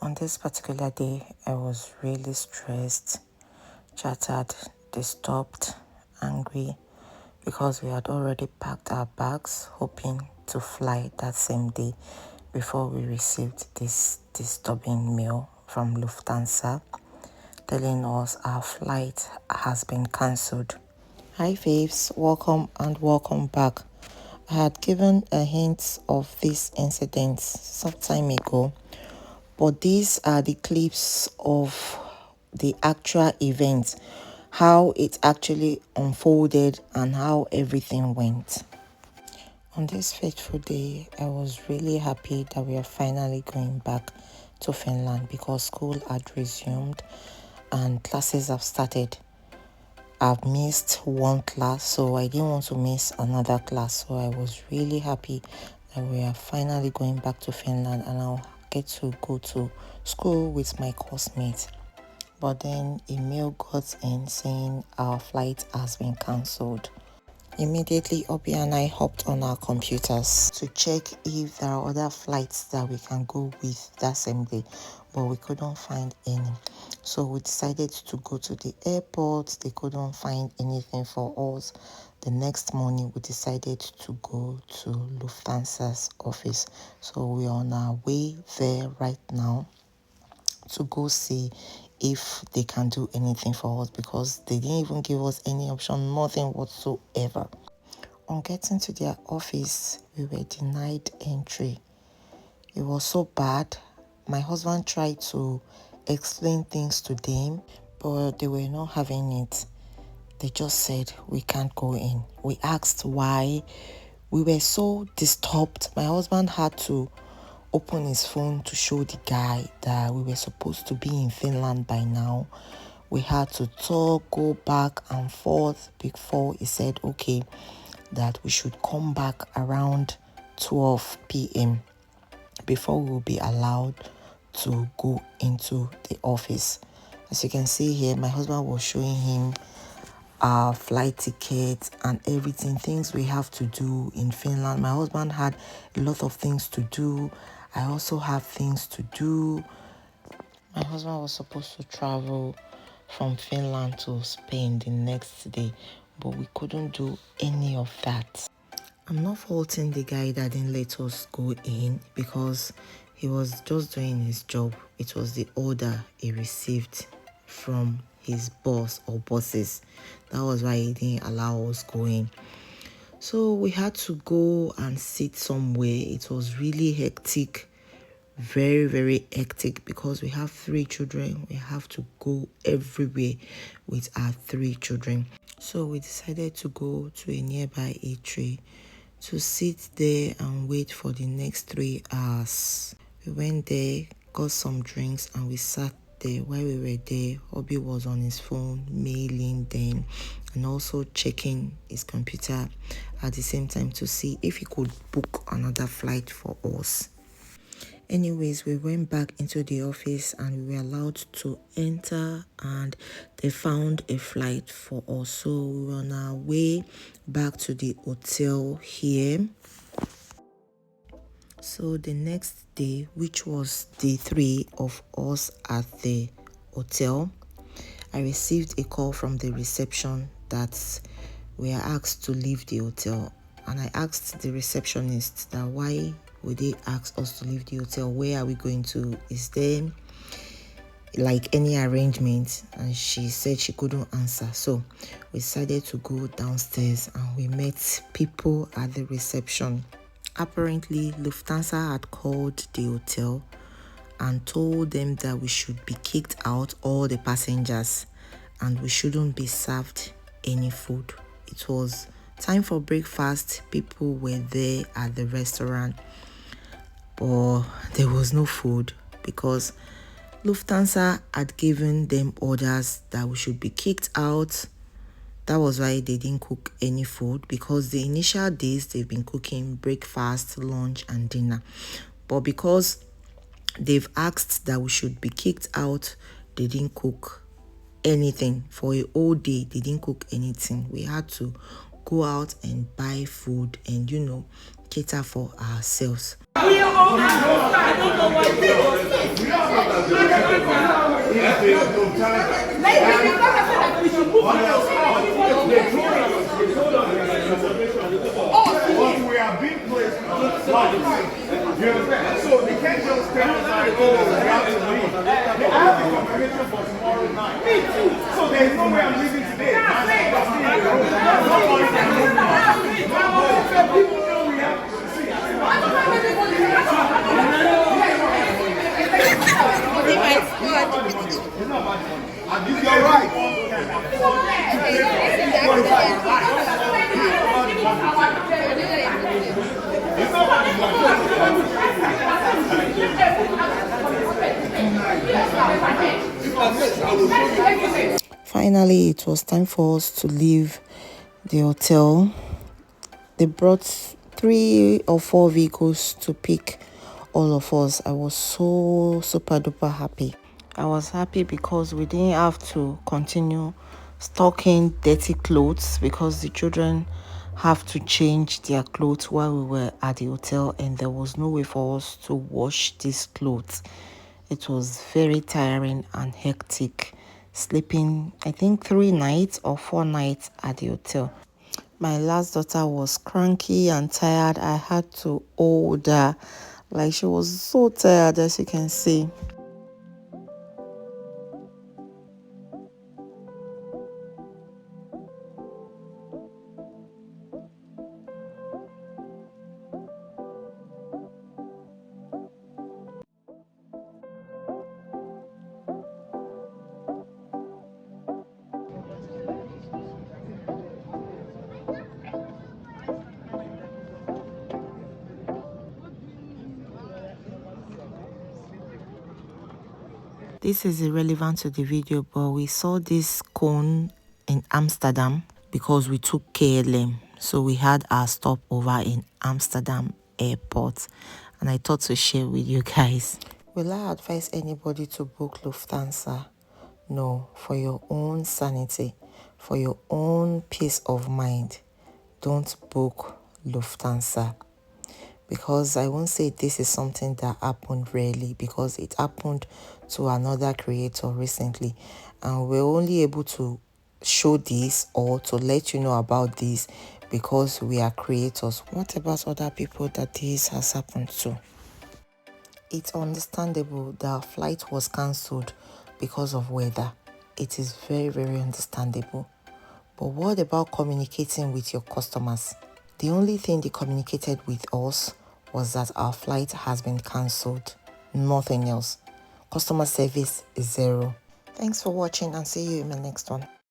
On this particular day, I was really stressed, shattered, disturbed, angry because we had already packed our bags, hoping to fly that same day before we received this disturbing mail from Lufthansa telling us our flight has been cancelled. Hi faves, welcome and welcome back. I had given a hint of this incident some time ago, but these are the clips of the actual event, how it actually unfolded and how everything went. On this fateful day, I was really happy that we are finally going back to Finland because school had resumed and classes have started. I've missed one class, so I didn't want to miss another class. So I was really happy that we are finally going back to Finland and I'll get to go to school with my classmates. But then a mail got in saying our flight has been cancelled. Immediately, Obi and I hopped on our computers to check if there are other flights that we can go with that same day, but we couldn't find any. So we decided to go to the airport. They couldn't find anything for us. The next morning, we decided to go to Lufthansa's office. So we're on our way there right now to go see if they can do anything for us because they didn't even give us any option, nothing whatsoever. On getting to their office, we were denied entry. It was so bad. My husband tried to explain things to them, but they were not having it. They just said, we can't go in. We asked why. We were so disturbed. My husband had to open his phone to show the guy that we were supposed to be in Finland by now. We had to talk, go back and forth before he said, okay, that we should come back around 12 p.m. before we will be allowed to go into the office. As you can see here, my husband was showing him our flight tickets and everything, things we have to do in Finland. My husband had a lot of things to do. I also have things to do. My husband was supposed to travel from Finland to Spain the next day, but we couldn't do any of that. I'm not faulting the guy that didn't let us go in because he was just doing his job. It was the order he received from his boss or bosses. That was why he didn't allow us go in. So we had to go and sit somewhere. It was really hectic, very, very hectic because we have 3 children. We have to go everywhere with our 3 children. So we decided to go to a nearby eatery to sit there and wait for the next 3 hours. We went there, got some drinks, and we sat there. While we were there, Obi was on his phone, mailing them, and also checking his computer at the same time to see if he could book another flight for us. Anyways, we went back into the office and we were allowed to enter and they found a flight for us. So we were on our way back to the hotel here. So the next day, which was day 3 of us at the hotel, I received a call from the reception that we are asked to leave the hotel. And I asked the receptionist that why would they ask us to leave the hotel? Where are we going to? Is there like any arrangement? And she said she couldn't answer. So we decided to go downstairs and we met people at the reception. Apparently, Lufthansa had called the hotel and told them that we should be kicked out, all the passengers, and we shouldn't be served any food. It was time for breakfast. People were there at the restaurant, but there was no food because Lufthansa had given them orders that we should be kicked out. That was why they didn't cook any food, because the initial days they've been cooking breakfast, lunch and dinner. But because they've asked that we should be kicked out, they didn't cook anything. For a whole day, they didn't cook anything. We had to go out and buy food and, cater for ourselves. We are being placed on flights. You understand? So they can't just tell us like, oh, we have to leave. They have the confirmation for tomorrow night. Me too. So there's no way I'm leaving today. Nobody can move me. People know we have to see. It's not bad money. You're right. Finally, it was time for us to leave the hotel. They brought 3 or 4 vehicles to pick all of us. I was so super duper happy. I was happy because we didn't have to continue stocking dirty clothes because the children have to change their clothes while we were at the hotel, and there was no way for us to wash these clothes. It was very tiring and hectic, sleeping I think 3 nights or 4 nights at the hotel. My last daughter was cranky and tired. I had to hold her, like she was so tired, as you can see. This is irrelevant to the video, but we saw this cone in Amsterdam because we took KLM. So we had our stopover in Amsterdam airport, and I thought to share with you guys. Will I advise anybody to book Lufthansa? No, for your own sanity, for your own peace of mind, don't book Lufthansa. Because I won't say this is something that happened rarely, because it happened to another creator recently, and we're only able to show this or to let you know about this because we are creators. What about other people that this has happened to? It's understandable that flight was cancelled because of weather. It is very, very understandable. But what about communicating with your customers? The only thing they communicated with us was that our flight has been cancelled. Nothing else. Customer service is 0. Thanks for watching, and see you in my next one.